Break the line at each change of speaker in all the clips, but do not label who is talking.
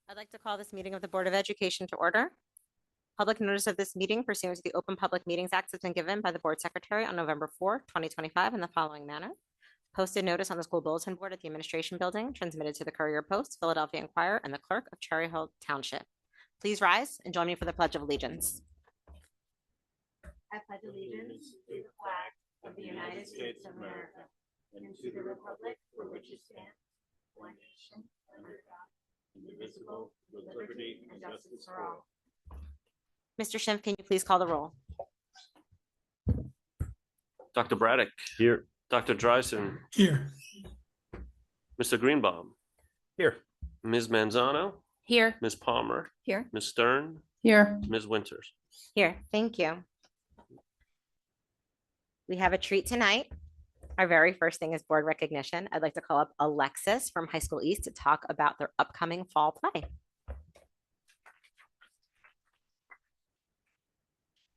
I'd like to call this meeting of the Board of Education to order. Public notice of this meeting pursuant to the Open Public Meetings Act has been given by the Board Secretary on November 4, 2025 in the following manner. Posted notice on the school bulletin board at the Administration Building, transmitted to the Courier Post, Philadelphia Inquirer, and the Clerk of Cherry Hill Township. Please rise and join me for the Pledge of Allegiance.
I pledge allegiance to the flag of the United States of America and to the republic for which it stands, one nation, under God, indivisible, with liberty and justice for all.
Mr. Schimpf, can you please call the roll?
Dr. Braddock.
Here.
Dr. Dreisen.
Here.
Mr. Greenbaum.
Here.
Ms. Manzano.
Here.
Ms. Palmer.
Here.
Ms. Stern.
Here.
Ms. Winters.
Here. Thank you. We have a treat tonight. Our very first thing is board recognition. I'd like to call up Alexis from High School East to talk about their upcoming fall play.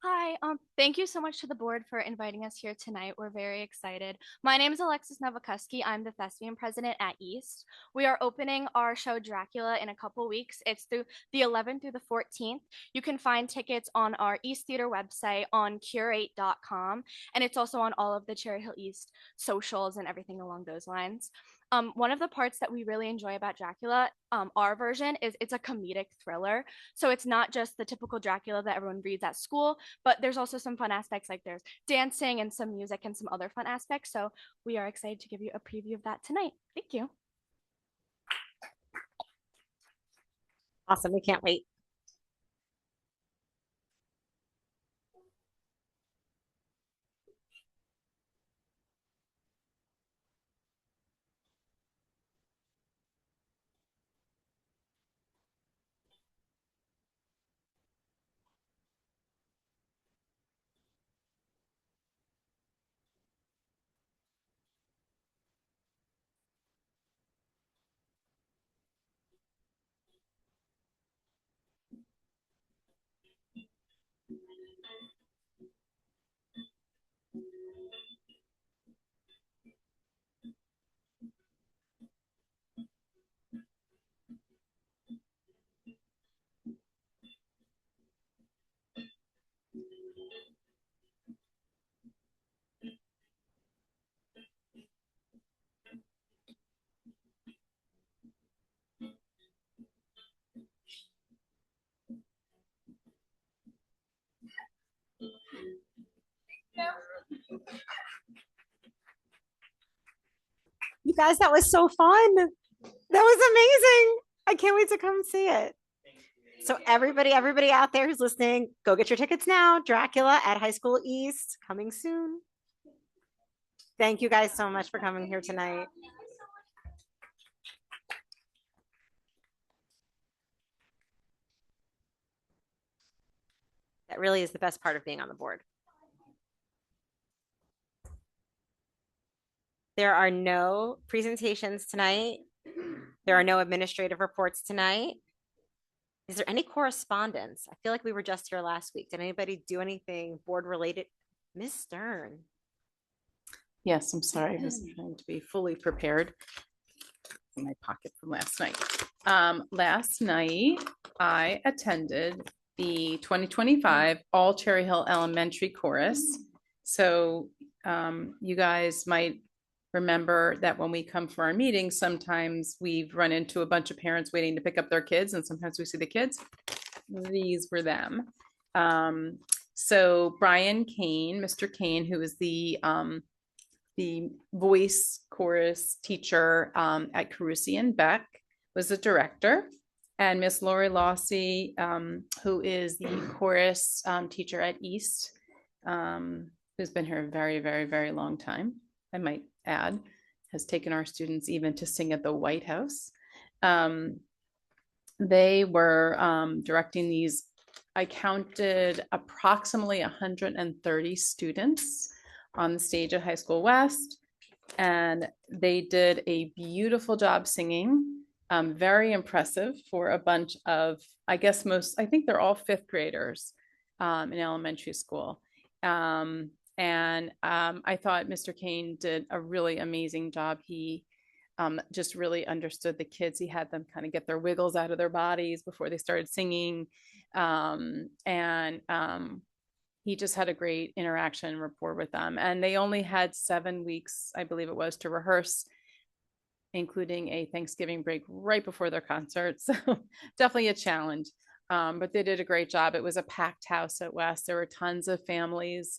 Hi, thank you so much to the board for inviting us here tonight. We're very excited. My name is Alexis Novakuski. I'm the thespian president at East. We are opening our show Dracula in a couple weeks. It's through the 11th through the 14th. You can find tickets on our East Theater website on curate.com, and it's also on all of the Cherry Hill East socials and everything along those lines. One of the parts that we really enjoy about Dracula, our version, is it's a comedic thriller. So it's not just the typical Dracula that everyone reads at school, but there's also some fun aspects, like there's dancing and some music and some other fun aspects. So we are excited to give you a preview of that tonight. Thank you.
Awesome. We can't wait. You guys, that was so fun. That was amazing. I can't wait to come see it. So everybody out there who's listening, go get your tickets now. Dracula at High School East, coming soon. Thank you guys so much for coming here tonight. That really is the best part of being on the board. There are no presentations tonight. There are no administrative reports tonight. Is there any correspondence? I feel like we were just here last week. Did anybody do anything board related? Ms. Stern.
Yes, I'm sorry. I was trying to be fully prepared in my pocket from last night. Last night, I attended the 2025 All Cherry Hill Elementary Chorus. So you guys might remember that when we come for our meetings, sometimes we've run into a bunch of parents waiting to pick up their kids, and sometimes we see the kids. These were them. So Brian Kane, Mr. Kane, who is the voice chorus teacher at Carusi and Beck, was the director. And Miss Lori Lossy, who is the chorus teacher at East, who's been here a very, very, very long time, I might add, has taken our students even to sing at the White House. They were directing these. I counted approximately 130 students on the stage at High School West, and they did a beautiful job singing. Very impressive for a bunch of, I think they're all fifth graders in elementary school. I thought Mr. Kane did a really amazing job. He just really understood the kids. He had them kind of get their wiggles out of their bodies before they started singing. He just had a great interaction and rapport with them. And they only had 7 weeks, I believe it was, to rehearse, including a Thanksgiving break right before their concert. So definitely a challenge. But they did a great job. It was a packed house at West. There were tons of families,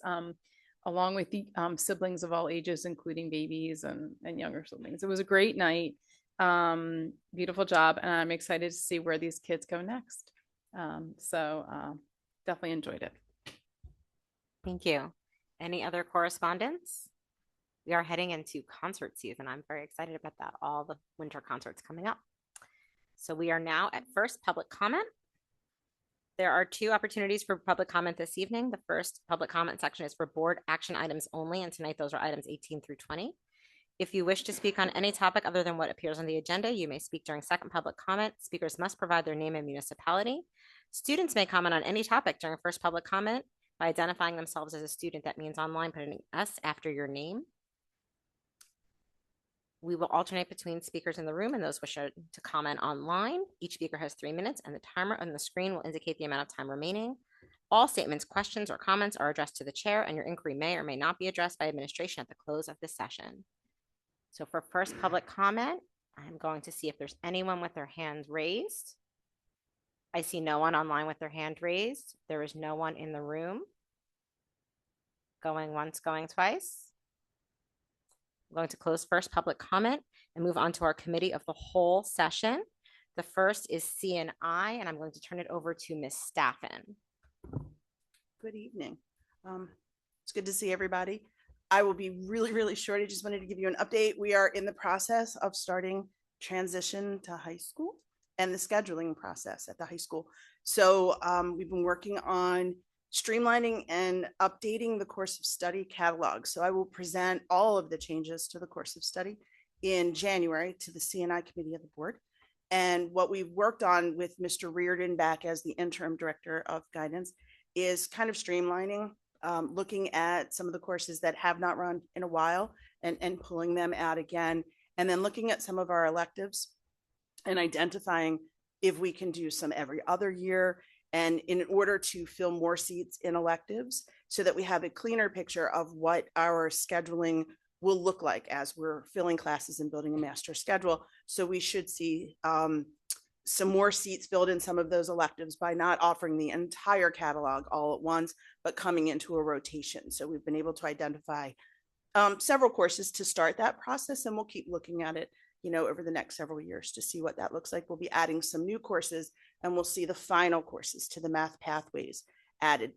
along with the siblings of all ages, including babies and younger siblings. It was a great night. Beautiful job. And I'm excited to see where these kids go next. Definitely enjoyed it.
Thank you. Any other correspondence? We are heading into concert season. I'm very excited about that. All the winter concerts coming up. So we are now at first public comment. There are 2 opportunities for public comment this evening. The first public comment section is for board action items only, and tonight those are items 18 through 20. If you wish to speak on any topic other than what appears on the agenda, you may speak during second public comment. Speakers must provide their name and municipality. Students may comment on any topic during first public comment by identifying themselves as a student. That means online, putting an S after your name. We will alternate between speakers in the room and those wishing to comment online. Each speaker has 3 minutes, and the timer on the screen will indicate the amount of time remaining. All statements, questions, or comments are addressed to the chair, and your inquiry may or may not be addressed by administration at the close of the session. So for first public comment, I'm going to see if there's anyone with their hand raised. I see no one online with their hand raised. There is no one in the room. Going once, going twice. I'm going to close first public comment and move on to our committee of the whole session. The first is C&I, and I'm going to turn it over to Ms. Staffen.
Good evening. It's good to see everybody. I will be really, really short. I just wanted to give you an update. We are in the process of starting transition to high school and the scheduling process at the high school. So we've been working on streamlining and updating the course of study catalog. So I will present all of the changes to the course of study in January to the C&I committee of the board. And what we've worked on with Mr. Reardon back as the interim director of guidance is kind of streamlining, looking at some of the courses that have not run in a while and pulling them out again. And then looking at some of our electives and identifying if we can do some every other year, and in order to fill more seats in electives so that we have a cleaner picture of what our scheduling will look like as we're filling classes and building a master schedule. So we should see some more seats filled in some of those electives by not offering the entire catalog all at once, but coming into a rotation. So we've been able to identify several courses to start that process, and we'll keep looking at it, over the next several years to see what that looks like. We'll be adding some new courses, and we'll see the final courses to the math pathways added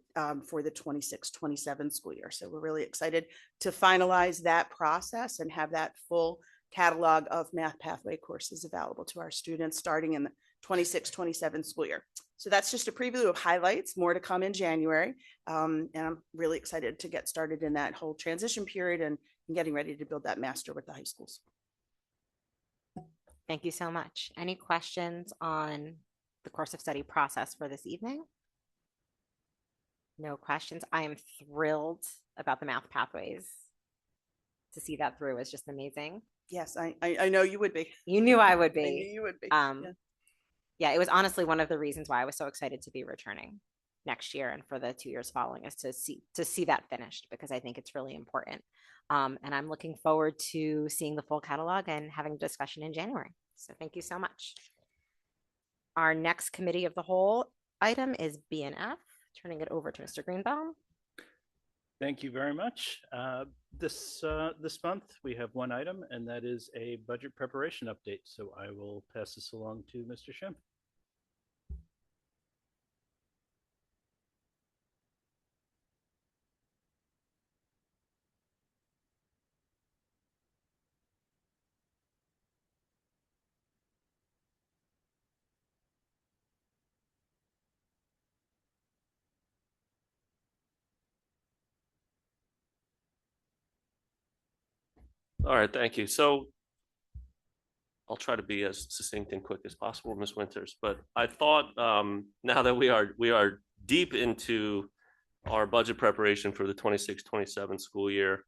for the 26-27 school year. So we're really excited to finalize that process and have that full catalog of math pathway courses available to our students starting in the 26-27 school year. So that's just a preview of highlights, more to come in January. And I'm really excited to get started in that whole transition period and getting ready to build that master with the high schools.
Thank you so much. Any questions on the course of study process for this evening? No questions. I am thrilled about the math pathways. To see that through is just amazing.
Yes, I know you would be.
You knew I would
I knew
be.
you would be.
Yeah, it was honestly one of the reasons why I was so excited to be returning next year and for the 2 years following, is to see that finished, because I think it's really important. And I'm looking forward to seeing the full catalog and having a discussion in January. So thank you so much. Our next committee of the whole item is B&F. Turning it over to Mr. Greenbaum.
Thank you very much. This month we have one item, and that is a budget preparation update. So I will pass this along to Mr. Schimpf.
All right, thank you. So I'll try to be as succinct and quick as possible, Ms. Winters. But I thought now that we are deep into our budget preparation for the 26-27 school year,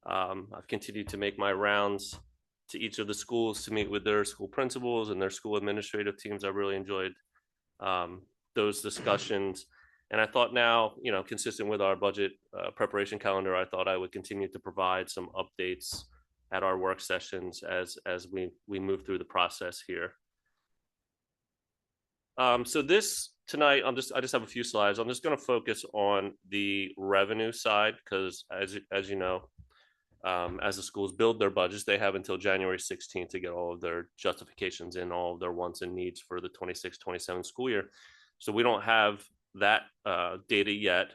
I've continued to make my rounds to each of the schools to meet with their school principals and their school administrative teams. I really enjoyed those discussions. And I thought now, consistent with our budget preparation calendar, I thought I would continue to provide some updates at our work sessions as we move through the process here. So this tonight, I just have a few slides. I'm just going to focus on the revenue side because, as you know, as the schools build their budgets, they have until January 16th to get all of their justifications in, all of their wants and needs for the 26-27 school year. So we don't have that data yet,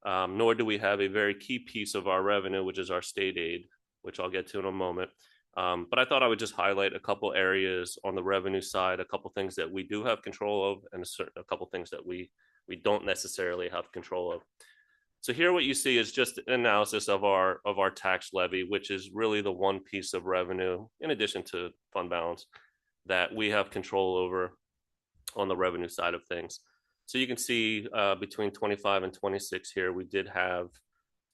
nor do we have a very key piece of our revenue, which is our state aid, which I'll get to in a moment. But I thought I would just highlight a couple areas on the revenue side, a couple things that we do have control of, and a couple things that we don't necessarily have control of. So here what you see is just an analysis of our tax levy, which is really the one piece of revenue, in addition to fund balance, that we have control over on the revenue side of things. So you can see between 25 and 26 here, we did have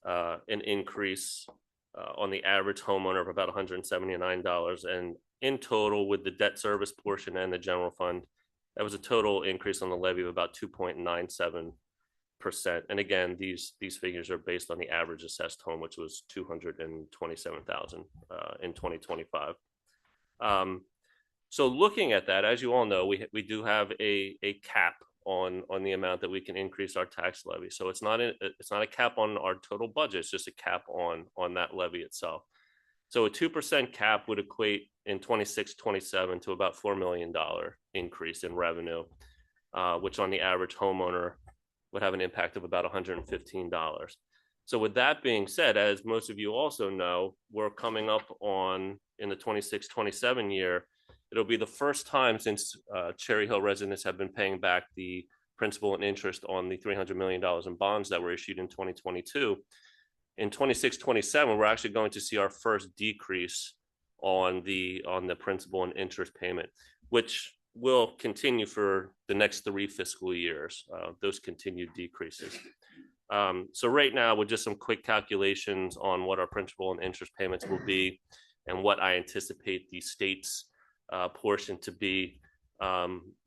an increase on the average homeowner of about $179. And in total, with the debt service portion and the general fund, that was a total increase on the levy of about 2.97%. And again, these figures are based on the average assessed home, which was $227,000 in 2025. So looking at that, as you all know, we do have a cap on the amount that we can increase our tax levy. So it's not a cap on our total budget, it's just a cap on that levy itself. So a 2% cap would equate in 26-27 to about $4 million increase in revenue, which on the average homeowner would have an impact of about $115. So with that being said, as most of you also know, we're coming up on, in the 26-27 year, it'll be the first time since Cherry Hill residents have been paying back the principal and interest on the $300 million in bonds that were issued in 2022. In 26-27, we're actually going to see our first decrease on the principal and interest payment, which will continue for the next 3 fiscal years, those continued decreases. So right now, with just some quick calculations on what our principal and interest payments will be and what I anticipate the state's portion to be,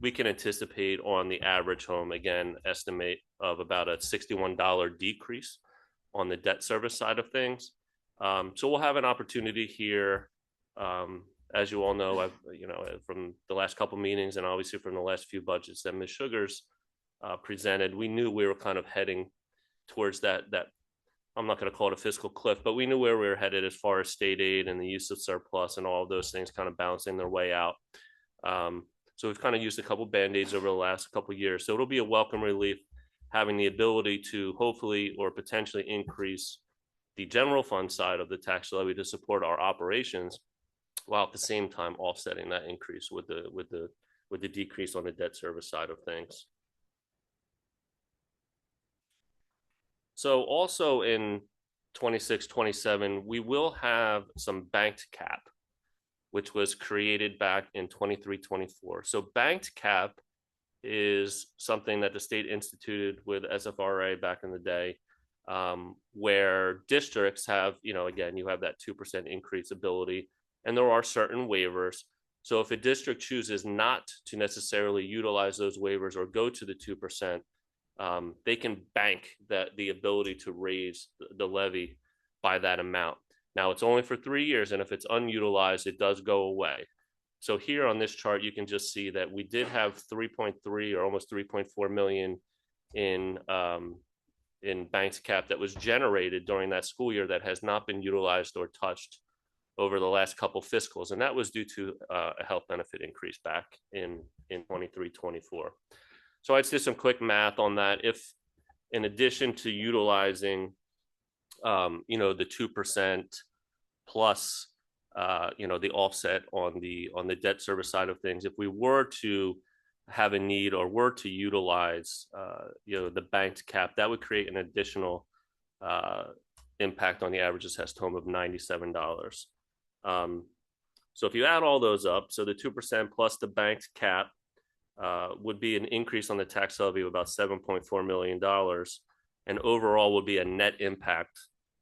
we can anticipate on the average home, again, estimate of about a $61 decrease on the debt service side of things. So we'll have an opportunity here. As you all know, from the last couple meetings and obviously from the last few budgets that Ms. Sugars presented, we knew we were kind of heading towards that I'm not going to call it a fiscal cliff, but we knew where we were headed as far as state aid and the use of surplus and all of those things kind of balancing their way out. So we've kind of used a couple Band-Aids over the last couple of years. So it'll be a welcome relief having the ability to hopefully or potentially increase the general fund side of the tax levy to support our operations, while at the same time offsetting that increase with the decrease on the debt service side of things. So also in 26-27, we will have some banked cap, which was created back in 23-24. So banked cap is something that the state instituted with SFRA back in the day, where districts have, again, you have that 2% increase ability, and there are certain waivers. So if a district chooses not to necessarily utilize those waivers or go to the 2%, they can bank the ability to raise the levy by that amount. Now it's only for 3 years, and if it's unutilized, it does go away. So here on this chart, you can just see that we did have 3.3 or almost 3.4 million in banked cap that was generated during that school year that has not been utilized or touched over the last couple fiscals, and that was due to a health benefit increase back in 23-24. So I'd say some quick math on that. If in addition to utilizing, the 2% plus, the offset on the debt service side of things, if we were to have a need or were to utilize, the banked cap, that would create an additional impact on the average assessed home of $97. So if you add all those up, so the 2% plus the banked cap, would be an increase on the tax levy of about $7.4 million, and overall would be a net impact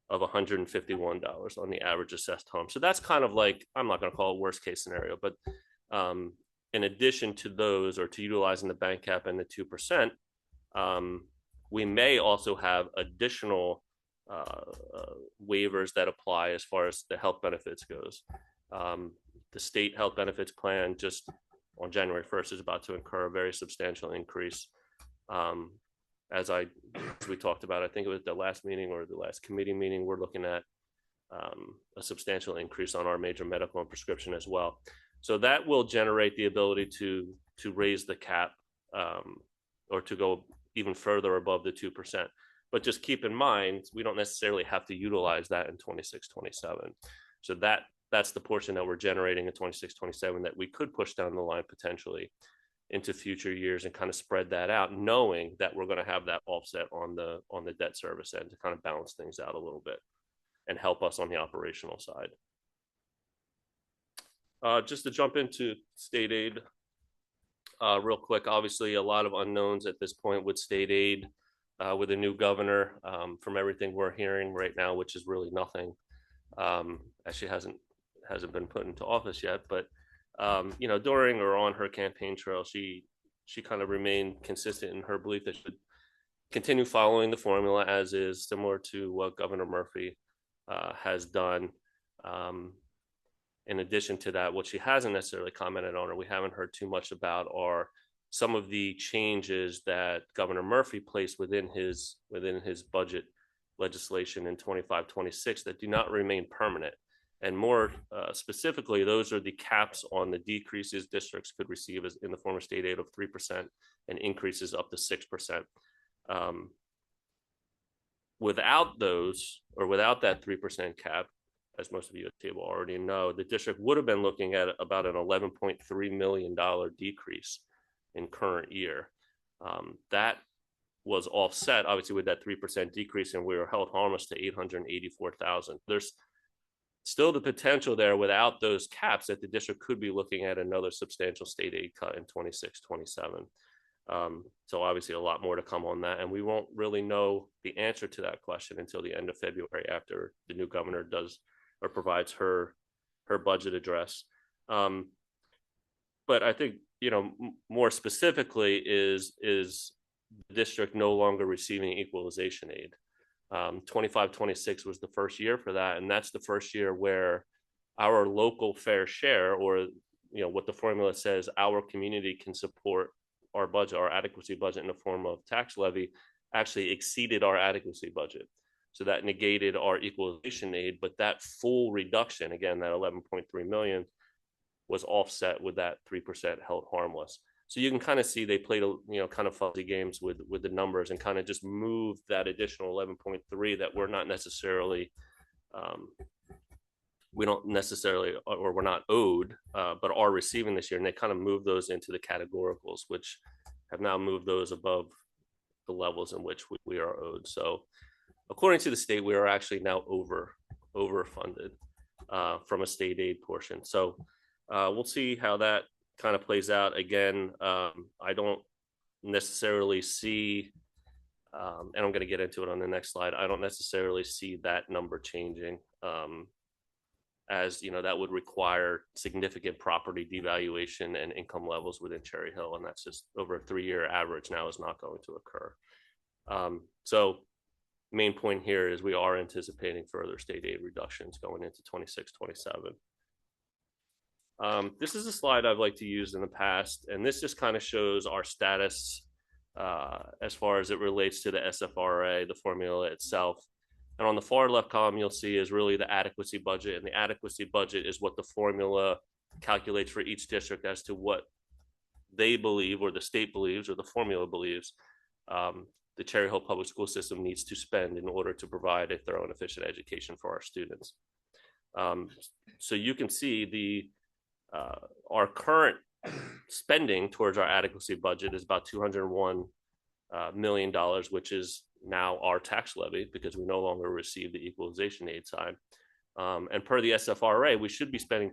of $151 on the average assessed home. So that's kind of like, I'm not going to call it worst case scenario, but in addition to those, or to utilizing the bank cap and the 2%, we may also have additional waivers that apply as far as the health benefits goes. The state health benefits plan just on January 1st is about to incur a very substantial increase. As we talked about, I think it was the last meeting or the last committee meeting, we're looking at a substantial increase on our major medical and prescription as well. So that will generate the ability to raise the cap or to go even further above the 2%. But just keep in mind, we don't necessarily have to utilize that in 26, 27. So that's the portion that we're generating in 26, 27 that we could push down the line potentially into future years and kind of spread that out, knowing that we're going to have that offset on the debt service end to kind of balance things out a little bit and help us on the operational side. Just to jump into state aid real quick, obviously a lot of unknowns at this point with state aid with a new governor from everything we're hearing right now, which is really nothing. Actually hasn't been put into office yet, but during or on her campaign trail, she kind of remained consistent in her belief that she should continue following the formula as is, similar to what Governor Murphy has done. In addition to that, what she hasn't necessarily commented on, or we haven't heard too much about, are some of the changes that Governor Murphy placed within his budget legislation in 25-26 that do not remain permanent. And more specifically, those are the caps on the decreases districts could receive as in the form of state aid of 3% and increases up to 6%. Without those, or without that 3% cap, as most of you at the table already know, the district would have been looking at about an $11.3 million decrease in current year. That was offset, obviously, with that 3% decrease, and we were held harmless to $884,000. There's still the potential there without those caps that the district could be looking at another substantial state aid cut in 26, 27. So obviously a lot more to come on that, and we won't really know the answer to that question until the end of February after the new governor does or provides her budget address. But I think, more specifically is the district no longer receiving equalization aid. 25-26 was the first year for that, and that's the first year where our local fair share, or what the formula says, our community can support our budget, our adequacy budget in the form of tax levy, actually exceeded our adequacy budget. So that negated our equalization aid, but that full reduction, again, that 11.3 million, was offset with that 3% held harmless. So you can kind of see they played kind of fuzzy games with the numbers and kind of just moved that additional 11.3 that we're not necessarily we're not owed, but are receiving this year, and they kind of moved those into the categoricals, which have now moved those above the levels in which we are owed. So according to the state, we are actually now overfunded from a state aid portion. So we'll see how that kind of plays out. Again, I don't necessarily see, and I'm going to get into it on the next slide, I don't necessarily see that number changing, as that would require significant property devaluation and income levels within Cherry Hill, and that's just over a 3-year average now is not going to occur. So main point here is we are anticipating further state aid reductions going into 26, 27. This is a slide I've liked to use in the past, and this just kind of shows our status as far as it relates to the SFRA, the formula itself. And on the far left column, you'll see is really the adequacy budget, and the adequacy budget is what the formula calculates for each district as to what they believe, or the state believes, or the formula believes the Cherry Hill Public School System needs to spend in order to provide a thorough and efficient education for our students. So you can see our current spending towards our adequacy budget is about $201 million, which is now our tax levy because we no longer receive the equalization aid side. And per the SFRA, we should be spending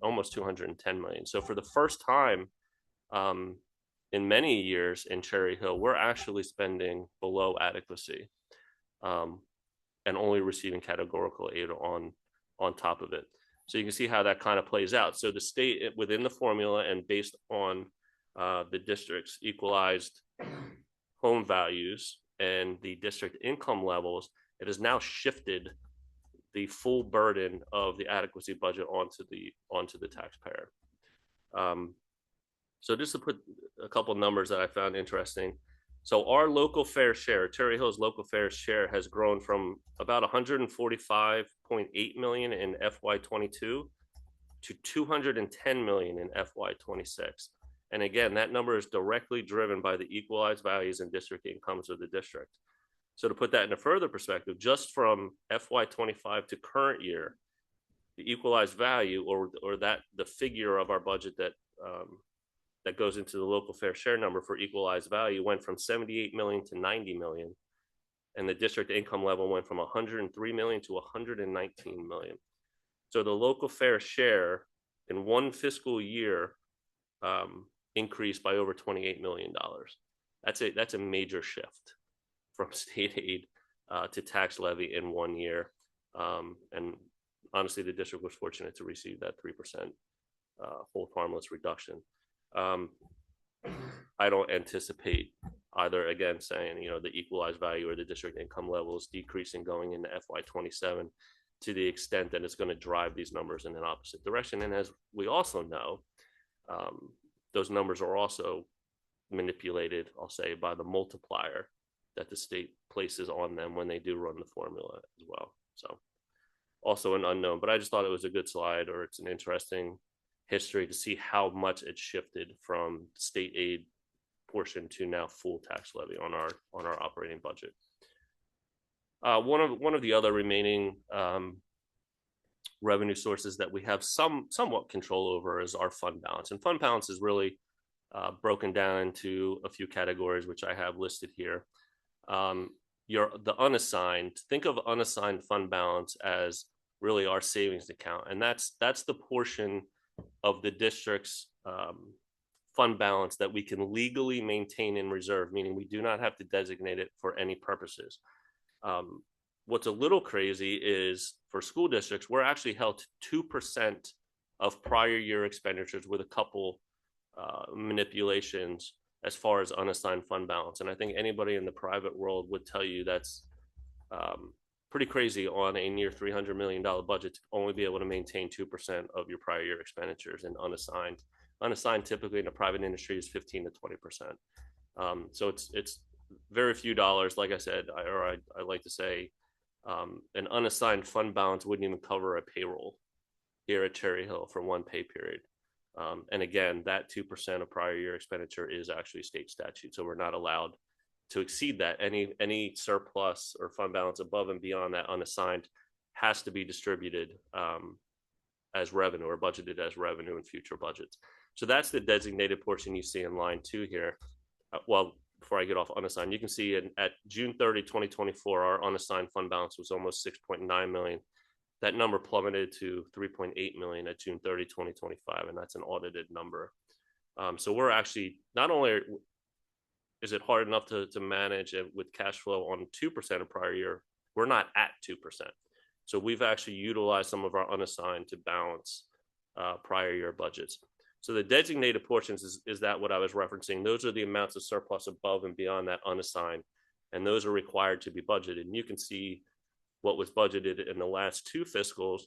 almost 210 million. So for the first time in many years in Cherry Hill, we're actually spending below adequacy. and only receiving categorical aid on top of it. So you can see how that kind of plays out. So the state within the formula and based on the district's equalized home values and the district income levels, it has now shifted the full burden of the adequacy budget onto the taxpayer. So just to put a couple numbers that I found interesting. So our local fair share, Cherry Hill's local fair share, has grown from about 145.8 million in FY22 to 210 million in FY26. And again, that number is directly driven by the equalized values and district incomes of the district. So to put that into further perspective, just from FY25 to current year, the equalized value or that the figure of our budget that goes into the local fair share number for equalized value went from 78 million to 90 million. And the district income level went from 103 million to 119 million. So the local fair share in one fiscal year increased by over $28 million. That's a major shift from state aid to tax levy in 1 year. And honestly, the district was fortunate to receive that 3% hold harmless reduction. I don't anticipate either, again, saying, the equalized value or the district income level is decreasing going into FY27 to the extent that it's going to drive these numbers in an opposite direction. And as we also know, those numbers are also manipulated, I'll say, by the multiplier that the state places on them when they do run the formula as well. So also an unknown, but I just thought it was a good slide, or it's an interesting history to see how much it shifted from state aid portion to now full tax levy on our operating budget. One of the other remaining revenue sources that we have somewhat control over is our fund balance, and fund balance is really broken down into a few categories, which I have listed here. The unassigned, think of unassigned fund balance as really our savings account, and that's the portion of the district's fund balance that we can legally maintain in reserve, meaning we do not have to designate it for any purposes. What's a little crazy is for school districts, we're actually held to 2% of prior year expenditures with a couple manipulations as far as unassigned fund balance. And I think anybody in the private world would tell you that's pretty crazy on a near $300 million budget to only be able to maintain 2% of your prior year expenditures in unassigned. Unassigned typically in the private industry is 15 to 20%. So it's very few dollars. Like I said, I like to say an unassigned fund balance wouldn't even cover a payroll here at Cherry Hill for one pay period. And again, that 2% of prior year expenditure is actually state statute. So we're not allowed to exceed that. Any surplus or fund balance above and beyond that unassigned has to be distributed as revenue or budgeted as revenue in future budgets. So that's the designated portion you see in line 2 here. Well, before I get off unassigned, you can see at June 30, 2024, our unassigned fund balance was almost 6.9 million. That number plummeted to 3.8 million at June 30, 2025, and that's an audited number. So we're actually, not only is it hard enough to manage it with cash flow on 2% of prior year, we're not at 2%. So we've actually utilized some of our unassigned to balance prior year budgets. So the designated portions is that what I was referencing. Those are the amounts of surplus above and beyond that unassigned, and those are required to be budgeted. And you can see what was budgeted in the last 2 fiscals,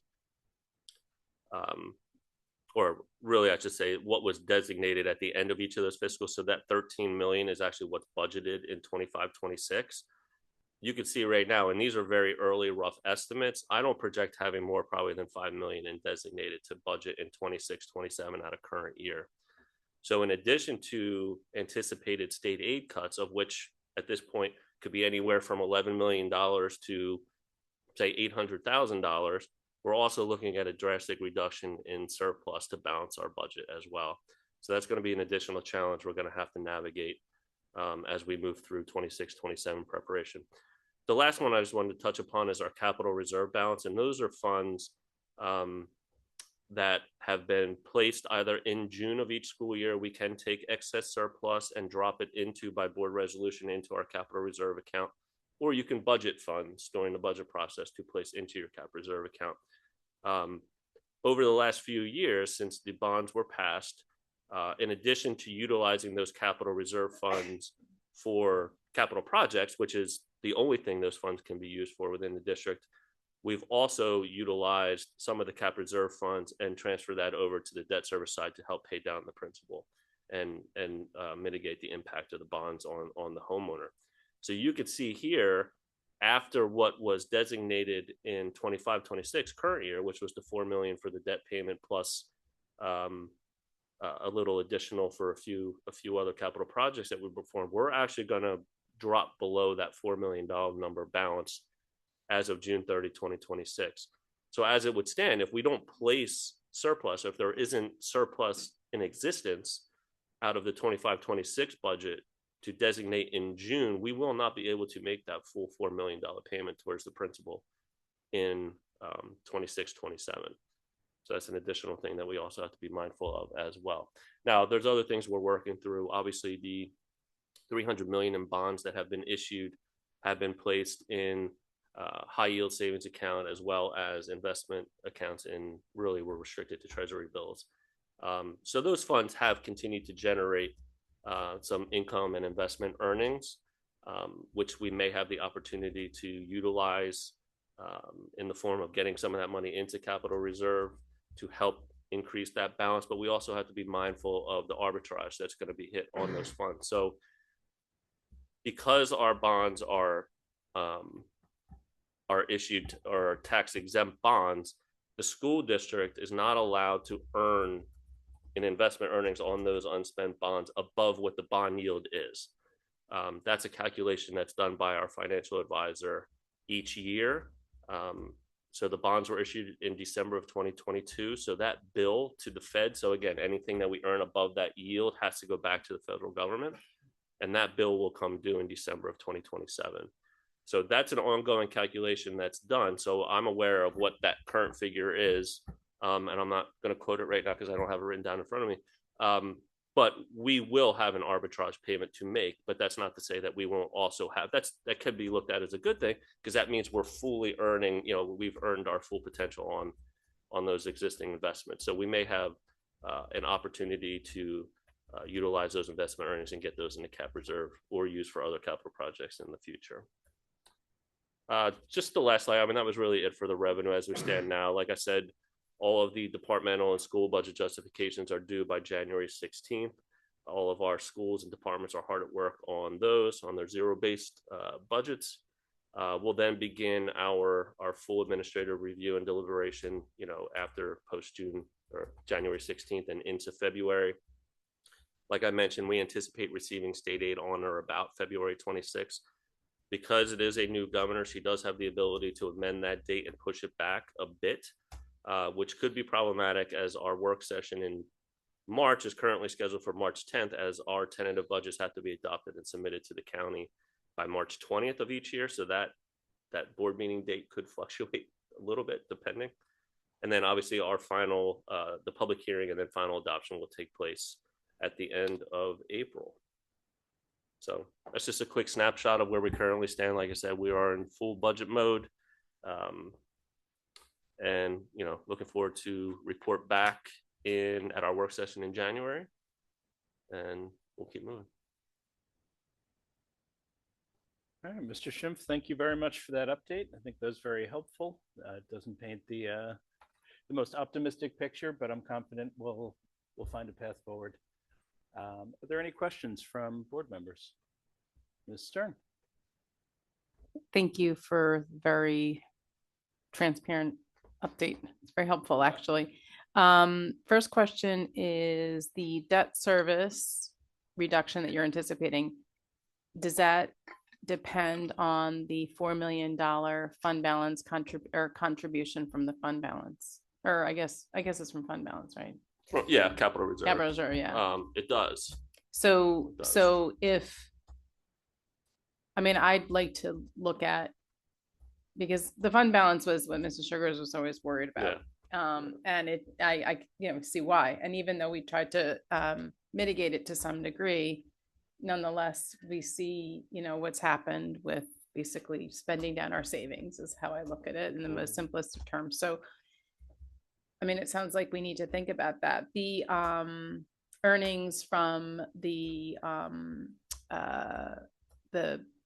or really I should say what was designated at the end of each of those fiscals. So that 13 million is actually what's budgeted in 25-26. You can see right now, and these are very early rough estimates, I don't project having more probably than 5 million in designated to budget in 26-27 out of current year. So in addition to anticipated state aid cuts, of which at this point could be anywhere from $11 million to say $800,000, we're also looking at a drastic reduction in surplus to balance our budget as well. So that's going to be an additional challenge we're going to have to navigate as we move through 26-27 preparation. The last one I just wanted to touch upon is our capital reserve balance, and those are funds that have been placed either in June of each school year. We can take excess surplus and drop it into, by board resolution, into our capital reserve account or you can budget funds during the budget process to place into your cap reserve account. Over the last few years, since the bonds were passed, in addition to utilizing those capital reserve funds for capital projects, which is the only thing those funds can be used for within the district, we've also utilized some of the cap reserve funds and transfer that over to the debt service side to help pay down the principal and mitigate the impact of the bonds on the homeowner. So you could see here, after what was designated in 25-26 current year, which was the $4 million for the debt payment plus a little additional for a few other capital projects that we performed, we're actually going to drop below that $4 million number balance as of June 30, 2026. So as it would stand, if we don't place surplus, if there isn't surplus in existence out of the 25-26 budget to designate in June, we will not be able to make that full $4 million payment towards the principal in 26-27. So that's an additional thing that we also have to be mindful of as well. Now, there's other things we're working through. Obviously, the $300 million in bonds that have been issued have been placed in high yield savings account as well as investment accounts, and really were restricted to treasury bills. So those funds have continued to generate some income and investment earnings, which we may have the opportunity to utilize in the form of getting some of that money into capital reserve to help increase that balance. But we also have to be mindful of the arbitrage that's going to be hit on those funds. So because our bonds are issued or tax exempt bonds, the school district is not allowed to earn an investment earnings on those unspent bonds above what the bond yield is. That's a calculation that's done by our financial advisor each year. So the bonds were issued in December of 2022. So that bill to the Fed, so again, anything that we earn above that yield has to go back to the federal government. And that bill will come due in December of 2027. So that's an ongoing calculation that's done. So I'm aware of what that current figure is. And I'm not going to quote it right now because I don't have it written down in front of me. But we will have an arbitrage payment to make, but that's not to say that we won't also have, that could be looked at as a good thing, because that means we're fully earning, we've earned our full potential on those existing investments. So we may have an opportunity to utilize those investment earnings and get those in the cap reserve or use for other capital projects in the future. Just the last slide, that was really it for the revenue as we stand now. Like I said, all of the departmental and school budget justifications are due by January 16th. All of our schools and departments are hard at work on those, on their zero-based budgets. We'll then begin our full administrative review and deliberation, after post-June or January 16th and into February. Like I mentioned, we anticipate receiving state aid on or about February 26th. Because it is a new governor, she does have the ability to amend that date and push it back a bit, which could be problematic, as our work session in March is currently scheduled for March 10th, as our tentative budgets have to be adopted and submitted to the county by March 20th of each year. So that board meeting date could fluctuate a little bit depending. And then obviously our final, the public hearing and then final adoption will take place at the end of April. So that's just a quick snapshot of where we currently stand. Like I said, we are in full budget mode. And, looking forward to report back at our work session in January, and we'll keep moving.
All right, Mr. Schimpf, thank you very much for that update. I think that was very helpful. It doesn't paint the most optimistic picture, but I'm confident we'll find a path forward. Are there any questions from board members? Ms. Stern.
Thank you for very transparent update. It's very helpful, actually. First question is the debt service reduction that you're anticipating. Does that depend on the $4 million fund balance contribution from the fund balance? Or I guess it's from fund balance, right?
Yeah, capital reserve.
Capital reserve, yeah.
It does.
So if, I'd like to look at, because the fund balance was what Mrs. Sugars was always worried about. Yeah. And I see why. And even though we tried to mitigate it to some degree, nonetheless, we see, what's happened with basically spending down our savings is how I look at it in the most simplest of terms. So, I mean, it sounds like we need to think about that. The earnings from the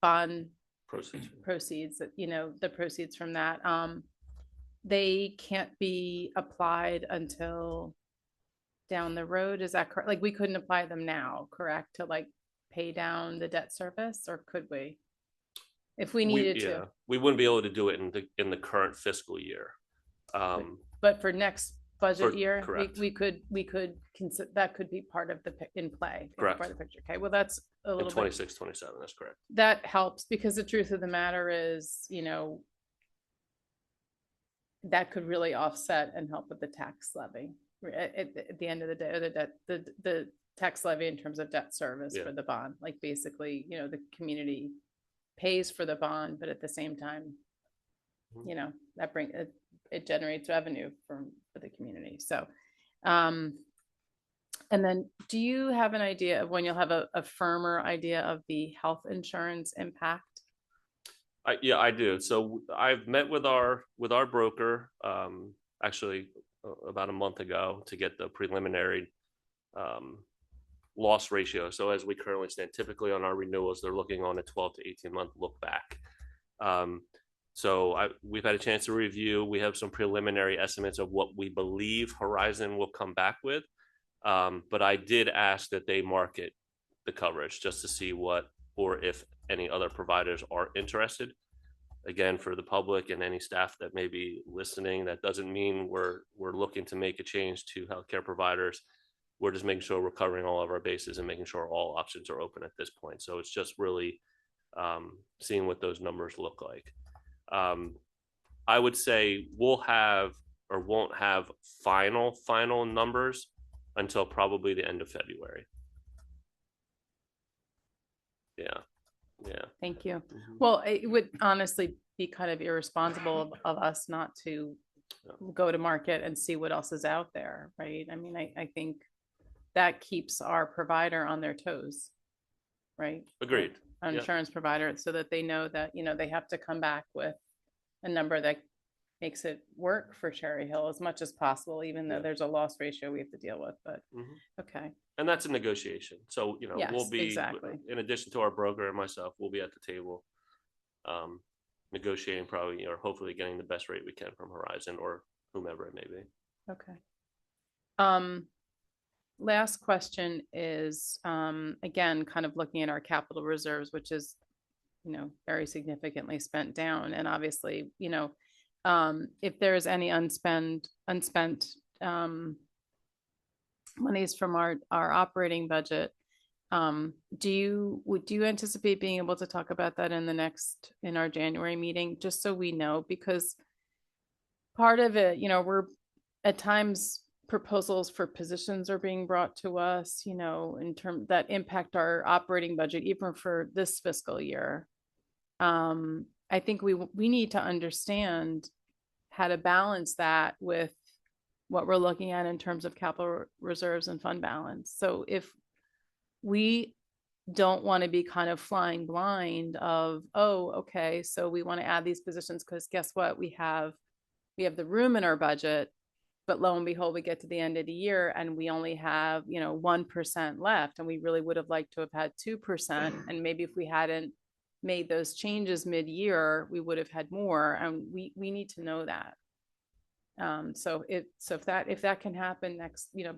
bond proceeds that, the proceeds from that, they can't be applied until down the road. Is that correct? Like, we couldn't apply them now, correct? To like pay down the debt service, or could we? If we needed to.
We wouldn't be able to do it in the current fiscal year.
But for next budget
For-
year,
correct.
we could consider, that could be part of the, in play.
Correct.
Part of the picture. Okay, well, that's a
In
little bit,
26, 27, that's correct.
that helps, because the truth of the matter is, that could really offset and help with the tax levy at the end of the day, or the debt, the tax levy in terms of debt service
Yeah.
for the bond. Like, basically, the community pays for the bond, but at the same time,
Mhm.
that it generates revenue for the community. So, and then, do you have an idea of when you'll have a firmer idea of the health insurance impact?
Yeah, I do. So I've met with our broker, actually about a month ago, to get the preliminary loss ratio. So as we currently stand, typically on our renewals, they're looking on a 12 to 18-month look back. So we've had a chance to review. We have some preliminary estimates of what we believe Horizon will come back with. But I did ask that they market the coverage just to see what, or if any other providers are interested. Again, for the public and any staff that may be listening, that doesn't mean we're looking to make a change to healthcare providers. We're just making sure we're covering all of our bases and making sure all options are open at this point. So it's just really seeing what those numbers look like. I would say we'll have, or won't have, final numbers until probably the end of February. Yeah.
Thank you.
Mhm.
Well, it would honestly be kind of irresponsible of us not to go to market and see what else is out there, right? I mean, I think that keeps our provider on their toes, right?
Agreed.
Our
Yeah.
insurance provider, so that they know that, they have to come back with a number that makes it work for Cherry Hill as much as possible, even though
Yeah.
there's a loss ratio we have to deal with, but,
Mhm.
okay.
And that's a negotiation. So, we'll
Yes,
be,
exactly.
in addition to our broker and myself, we'll be at the table, negotiating probably, or hopefully getting the best rate we can from Horizon or whomever it may be.
Okay. Last question is, again, kind of looking at our capital reserves, which is, very significantly spent down. And obviously, if there's any unspent monies from our operating budget, do you anticipate being able to talk about that in our January meeting, just so we know? Because part of it, we're at times, proposals for positions are being brought to us, in terms that impact our operating budget, even for this fiscal year. I think we need to understand how to balance that with what we're looking at in terms of capital reserves and fund balance. So if we don't want to be kind of flying blind of, oh, okay, so we want to add these positions because guess what? We have the room in our budget, but lo and behold, we get to the end of the year and we only have, 1% left. And we really would have liked to have had 2%. And maybe if we hadn't made those changes mid-year, we would have had more. And we need to know that. So if that can happen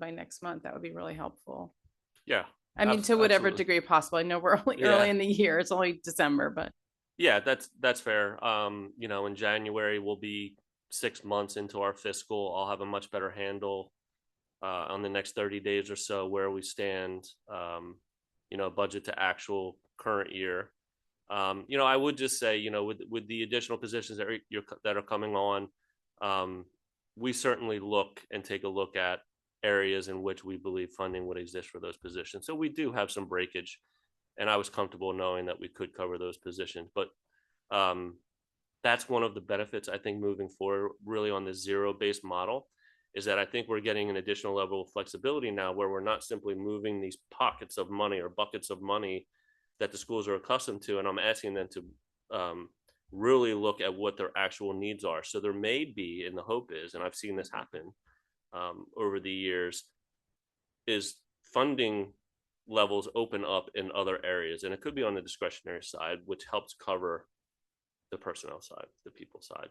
by next month, that would be really helpful.
Yeah.
I mean, to whatever
Absolutely.
degree possible. I know we're only
Yeah.
early in the year. It's only December, but
Yeah, that's fair. In January, we'll be 6 months into our fiscal. I'll have a much better handle on the next 30 days or so where we stand, budget to actual current year. I would just say, with the additional positions that are coming on, we certainly take a look at areas in which we believe funding would exist for those positions. So we do have some breakage, and I was comfortable knowing that we could cover those positions. But that's one of the benefits, I think, moving forward, really on the zero-based model, is that I think we're getting an additional level of flexibility now where we're not simply moving these pockets of money or buckets of money that the schools are accustomed to, and I'm asking them to really look at what their actual needs are. So there may be, and the hope is, and I've seen this happen over the years, is funding levels open up in other areas, and it could be on the discretionary side, which helps cover the personnel side, the people side.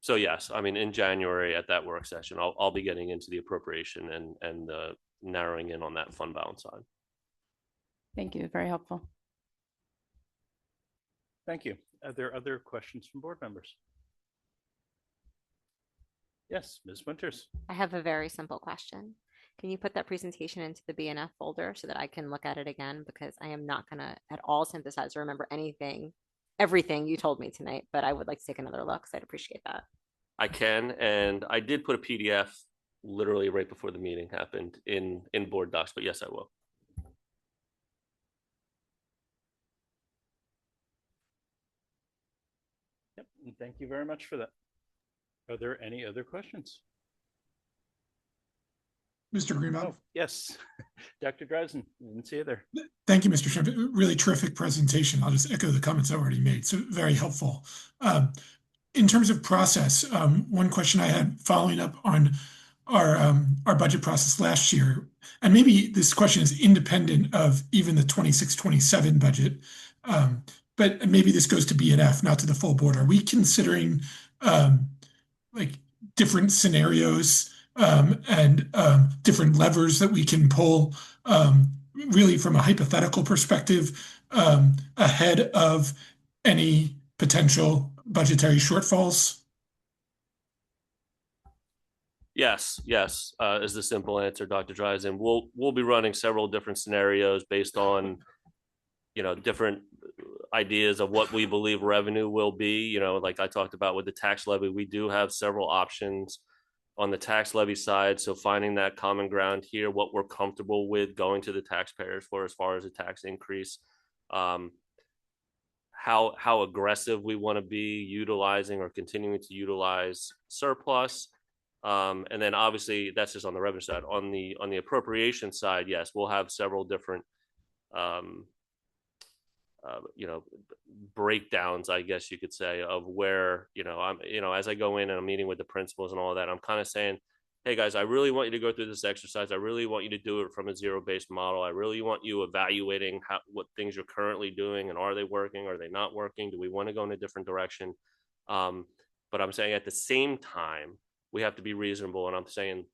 So yes, I mean, in January at that work session, I'll be getting into the appropriation and narrowing in on that fund balance side.
Thank you. Very helpful.
Thank you. Are there other questions from board members? Yes, Ms. Winters.
I have a very simple question. Can you put that presentation into the BNF folder so that I can look at it again? Because I am not going to at all synthesize or remember everything you told me tonight, but I would like to take another look. So I'd appreciate that.
I can, and I did put a PDF literally right before the meeting happened in board docs, but yes, I will.
Yep, and thank you very much for that. Are there any other questions?
Mr. Greenbaum.
Oh, yes. Dr. Dreisen, didn't see you there.
Thank you, Mr. Schimpf. Really terrific presentation. I'll just echo the comments I already made. So very helpful. In terms of process, one question I had following up on our budget process last year, and maybe this question is independent of even the 26-27 budget, but maybe this goes to BNF, not to the full board. Are we considering like different scenarios and different levers that we can pull, really from a hypothetical perspective, ahead of any potential budgetary shortfalls?
Yes, is the simple answer, Dr. Dreisen. We'll be running several different scenarios based on, different ideas of what we believe revenue will be. Like I talked about with the tax levy, we do have several options on the tax levy side. So finding that common ground here, what we're comfortable with going to the taxpayers for as far as a tax increase, how aggressive we want to be utilizing or continuing to utilize surplus. And then obviously that's just on the revenue side. On the appropriation side, yes, we'll have several different breakdowns, I guess you could say, of where, as I go in and I'm meeting with the principals and all of that, I'm kind of saying, hey guys, I really want you to go through this exercise. I really want you to do it from a zero-based model. I really want you evaluating what things you're currently doing, and are they working? Are they not working? Do we want to go in a different direction? But I'm saying at the same time, we have to be reasonable. And I'm saying,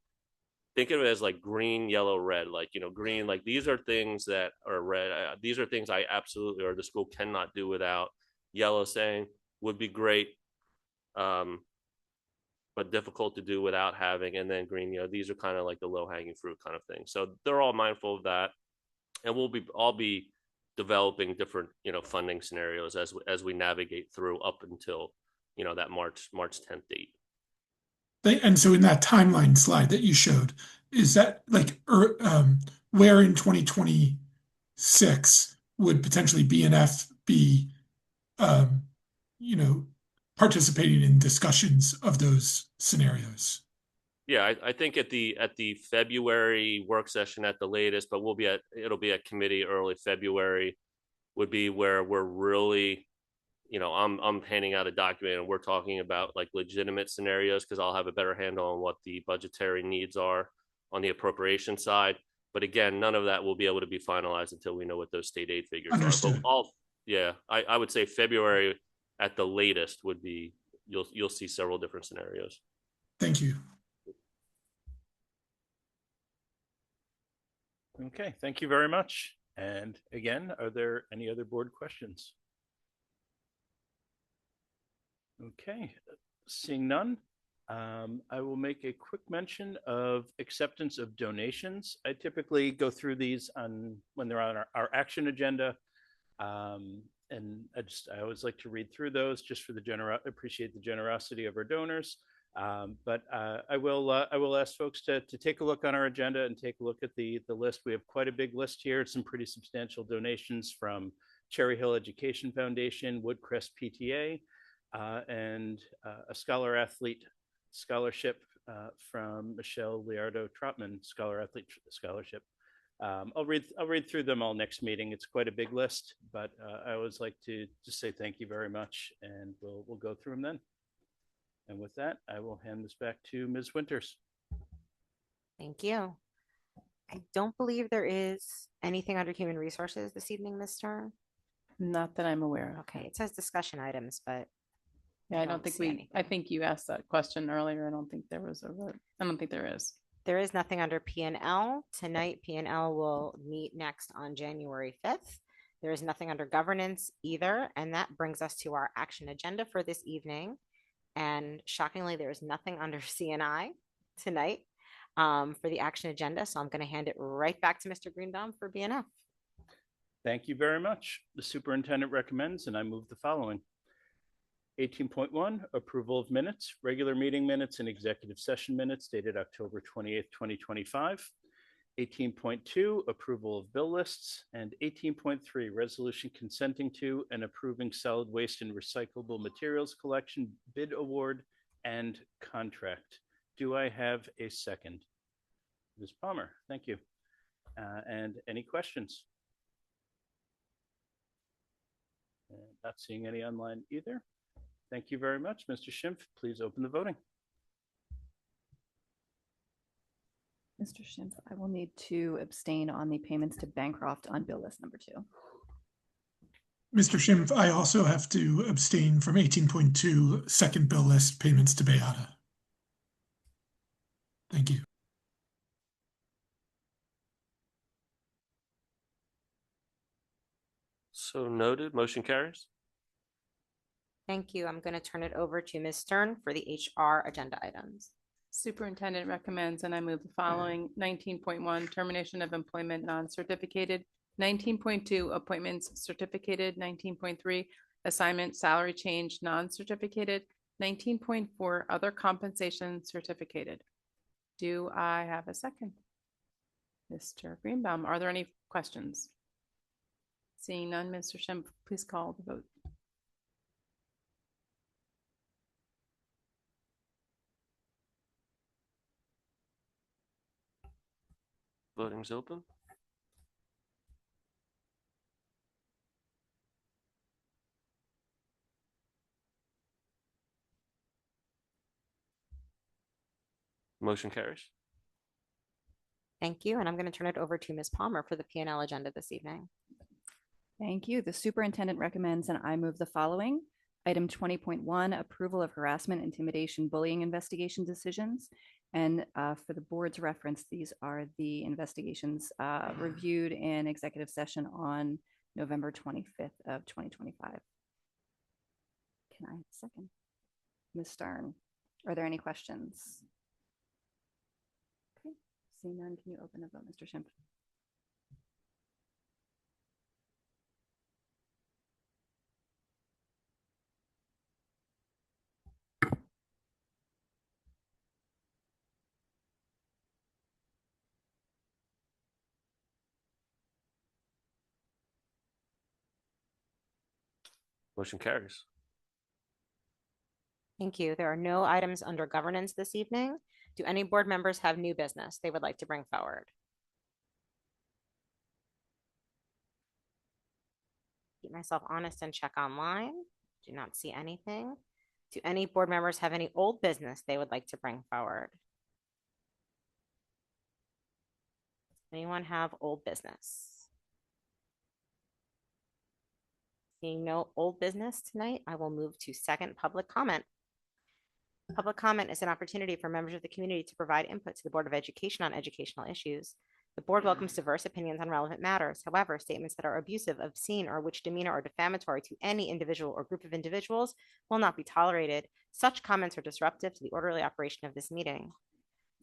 think of it as like green, yellow, red, green, like these are things that are red. These are things I absolutely, or the school cannot do without. Yellow saying would be great, but difficult to do without having. And then green, these are kind of like the low hanging fruit kind of thing. So they're all mindful of that. And I'll be developing different, funding scenarios as we navigate through up until, that March 10th date.
And so in that timeline slide that you showed, is that like where in 2026 would potentially BNF be, participating in discussions of those scenarios?
Yeah, I think at the February work session at the latest, but it'll be at committee early February, would be where we're really, I'm handing out a document and we're talking about like legitimate scenarios, because I'll have a better handle on what the budgetary needs are on the appropriation side. But again, none of that will be able to be finalized until we know what those state aid figures
Understood.
are. But I would say February at the latest would be, you'll see several different scenarios.
Thank you.
Okay, thank you very much. And again, are there any other board questions? Okay, seeing none, I will make a quick mention of acceptance of donations. I typically go through these when they're on our action agenda. And I always like to read through those just for appreciate the generosity of our donors. But I will ask folks to take a look on our agenda and take a look at the list. We have quite a big list here. Some pretty substantial donations from Cherry Hill Education Foundation, Woodcrest PTA, and a Scholar Athlete Scholarship from Michelle Liardo Trotman Scholar Athlete Scholarship. I'll read through them all next meeting. It's quite a big list, but I always like to just say thank you very much, and we'll go through them then. And with that, I will hand this back to Ms. Winters.
Thank you. I don't believe there is anything under human resources this evening, Ms. Stern.
Not that I'm aware of.
Okay, it says discussion items, but
Yeah, I don't think
see
I
anything.
think you asked that question earlier. I don't think there was I don't think there is.
There is nothing under P&L. Tonight, P&L will meet next on January 5th. There is nothing under governance either. And that brings us to our action agenda for this evening. And shockingly, there is nothing under CNI tonight for the action agenda. So I'm going to hand it right back to Mr. Greenbaum for BNF.
Thank you very much. The superintendent recommends, and I move the following. 18.1, approval of minutes, regular meeting minutes and executive session minutes dated October 28th, 2025. 18.2, approval of bill lists, and 18.3, resolution consenting to and approving solid waste and recyclable materials collection bid award and contract. Do I have a second? Ms. Palmer, thank you. And any questions? Not seeing any online either. Thank you very much. Mr. Schimpf, please open the voting.
Mr. Schimpf, I will need to abstain on the payments to Bancroft on bill list number 2.
Mr. Schimpf, I also have to abstain from 18.2 second bill list payments to Bayada. Thank you.
So noted. Motion carries.
Thank you. I'm going to turn it over to Ms. Stern for the HR agenda items.
Superintendent recommends, and I move the following. 19.1, termination of employment non-certificated. 19.2, appointments certificated. 19.3, assignment salary change non-certificated. 19.4, other compensation certificated. Do I have a second? Mr. Greenbaum, are there any questions? Seeing none, Mr. Schimpf, please call the vote.
Voting's open. Motion carries.
Thank you. And I'm going to turn it over to Ms. Palmer for the P&L agenda this evening.
Thank you. The superintendent recommends, and I move the following. Item 20.1, approval of harassment, intimidation, bullying investigation decisions. And for the board's reference, these are the investigations reviewed in executive session on November 25th of 2025. Can I have a second? Ms. Stern, are there any questions? Okay, seeing none, can you open the vote, Mr. Schimpf?
Motion carries.
Thank you. There are no items under governance this evening. Do any board members have new business they would like to bring forward? Keep myself honest and check online. Do not see anything. Do any board members have any old business they would like to bring forward? Anyone have old business? Seeing no old business tonight, I will move to second public comment. Public comment is an opportunity for members of the community to provide input to the Board of Education on educational issues. The board welcomes diverse opinions on relevant matters. However, statements that are abusive, obscene, or which demeanor or defamatory to any individual or group of individuals will not be tolerated. Such comments are disruptive to the orderly operation of this meeting.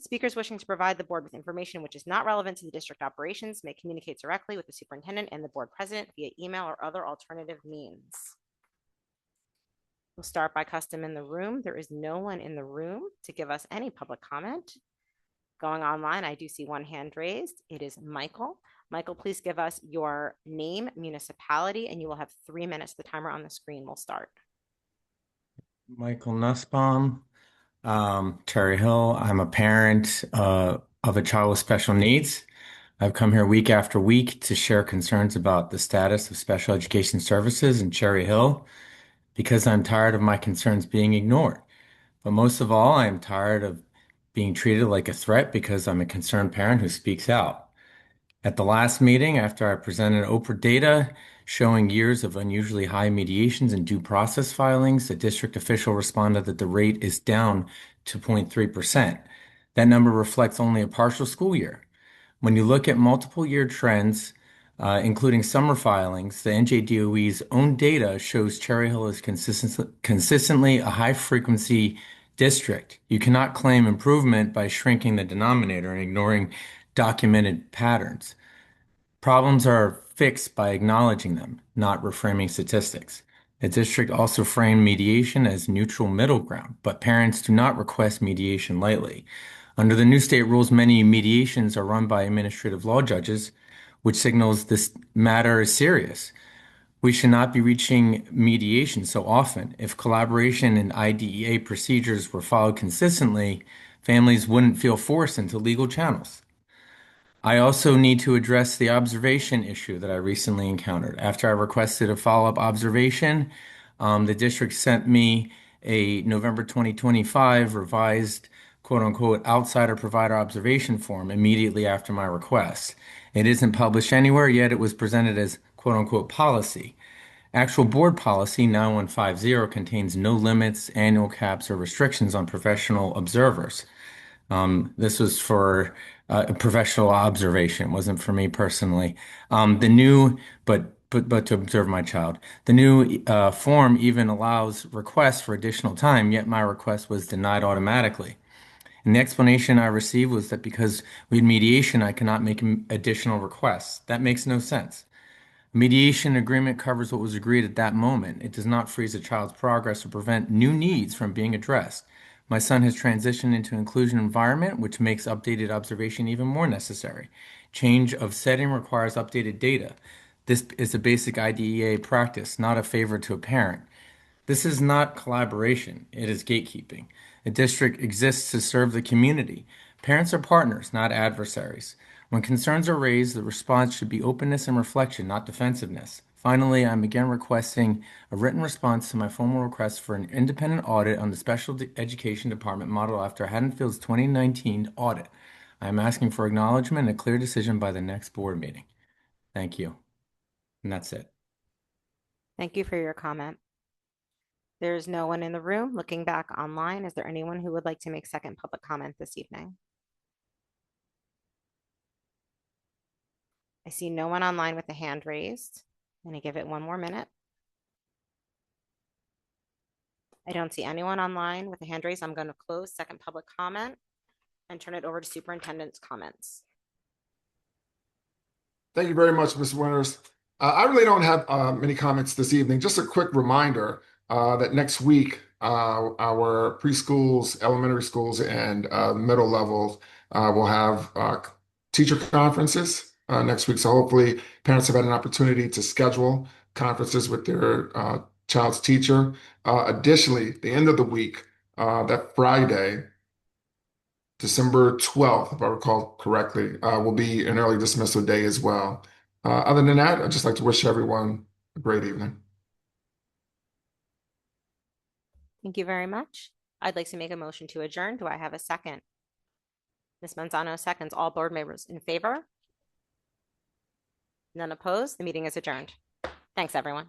Speakers wishing to provide the board with information which is not relevant to the district operations may communicate directly with the superintendent and the board president via email or other alternative means. We'll start by custom in the room. There is no one in the room to give us any public comment. Going online, I do see one hand raised. It is Michael. Michael, please give us your name, municipality, and you will have 3 minutes. The timer on the screen will start.
Michael Nussbaum, Terry Hill. I'm a parent of a child with special needs. I've come here week after week to share concerns about the status of special education services in Cherry Hill because I'm tired of my concerns being ignored. But most of all, I am tired of being treated like a threat because I'm a concerned parent who speaks out. At the last meeting, after I presented Oprah data showing years of unusually high mediations and due process filings, the district official responded that the rate is down to 0.3%. That number reflects only a partial school year. When you look at multiple year trends, including summer filings, the NJDOE's own data shows Cherry Hill is consistently a high frequency district. You cannot claim improvement by shrinking the denominator and ignoring documented patterns. Problems are fixed by acknowledging them, not reframing statistics. The district also framed mediation as neutral middle ground, but parents do not request mediation lightly. Under the new state rules, many mediations are run by administrative law judges, which signals this matter is serious. We should not be reaching mediation so often. If collaboration and IDEA procedures were followed consistently, families wouldn't feel forced into legal channels. I also need to address the observation issue that I recently encountered. After I requested a follow-up observation, the district sent me a November 2025 revised quote-unquote outsider provider observation form immediately after my request. It isn't published anywhere, yet it was presented as quote-unquote policy. Actual board policy 9150 contains no limits, annual caps, or restrictions on professional observers. This was for a professional observation, it wasn't for me personally. The new, but to observe my child. The new form even allows requests for additional time, yet my request was denied automatically. And the explanation I received was that because we had mediation, I cannot make additional requests. That makes no sense. A mediation agreement covers what was agreed at that moment. It does not freeze a child's progress or prevent new needs from being addressed. My son has transitioned into an inclusion environment, which makes updated observation even more necessary. Change of setting requires updated data. This is a basic IDEA practice, not a favor to a parent. This is not collaboration, it is gatekeeping. A district exists to serve the community. Parents are partners, not adversaries. When concerns are raised, the response should be openness and reflection, not defensiveness. Finally, I'm again requesting a written response to my formal request for an independent audit on the Special Education Department modeled after Haddonfield's 2019 audit. I am asking for acknowledgement and a clear decision by the next board meeting. Thank you. And that's it.
Thank you for your comment. There's no one in the room. Looking back online, is there anyone who would like to make second public comment this evening? I see no one online with a hand raised. I'm going to give it one more minute. I don't see anyone online with a hand raised. I'm going to close second public comment and turn it over to superintendent's comments.
Thank you very much, Ms. Winters. I really don't have many comments this evening. Just a quick reminder that next week, our preschools, elementary schools, and middle levels will have teacher conferences next week. So hopefully parents have had an opportunity to schedule conferences with their child's teacher. Additionally, the end of the week, that Friday, December 12th, if I recall correctly, will be an early dismissal day as well. Other than that, I'd just like to wish everyone a great evening.
Thank you very much. I'd like to make a motion to adjourn. Do I have a second? Ms. Manzano seconds. All board members in favor? None opposed? The meeting is adjourned. Thanks, everyone.